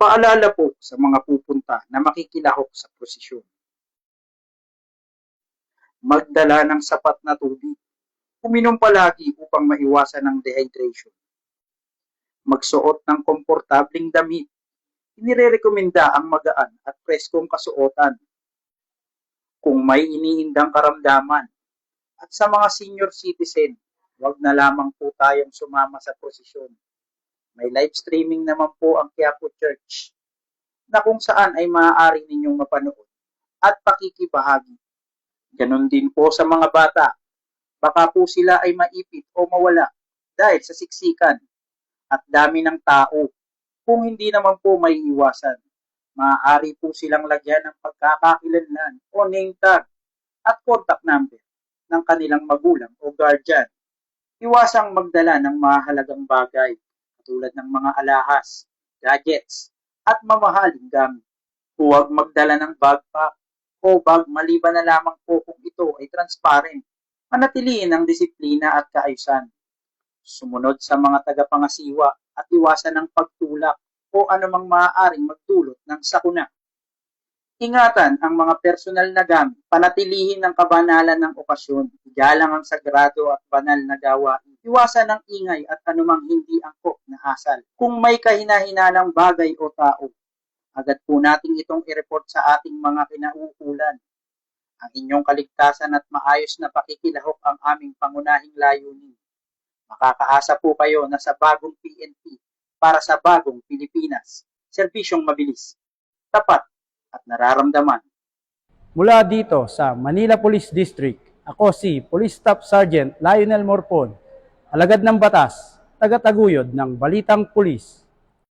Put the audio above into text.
Paalala po sa mga pupunta na makikilahok sa prosesyon. Magdala ng sapat na tubig. Uminom palagi upang maiwasan ang dehydration. Magsuot ng komportabling damit. Inirerekomenda ang magaan at preskong kasuotan. Kung may iniindang karamdaman, at sa mga senior citizen, huwag na lamang po tayong sumama sa prosesyon. May live streaming naman po ang Quiapo Church na kung saan ay maaari ninyong mapanood at pakikibahagi. Ganon din po sa mga bata. Baka po sila ay maipit o mawala dahil sa siksikan at dami ng tao. Kung hindi naman po may iwasan, maaari po silang lagyan ng pagkakakilanlan o name tag at contact number ng kanilang magulang o guardian. Iwasang magdala ng mahalagang bagay tulad ng mga alahas, gadgets, at mamahaling gamit. Huwag magdala ng backpack o bag maliban na lamang po kung ito ay transparent. Manatiliin ang disiplina at kaayusan. Sumunod sa mga tagapangasiwa at iwasan ang pagtulak o anumang maaaring magdulot ng sakuna. Ingatan ang mga personal na gamit, panatilihin ang kabanalan ng okasyon, igalang ang sagrado at banal na gawain, iwasan ang ingay at anumang hindi angkop na asal. Kung may kahina-hinanang bagay o tao, agad po nating itong i-report sa ating mga kinauukulan. Ang inyong kaligtasan at maayos na pakikilahok ang aming pangunahing layunin. Makakaasa po kayo na sa bagong PNP para sa bagong Pilipinas. Serbisyong mabilis, tapat, at nararamdaman. Mula dito sa Manila Police District, ako si Police Staff Sergeant Lionel Morpon, alagad ng batas, tagataguyod ng Balitang Pulis.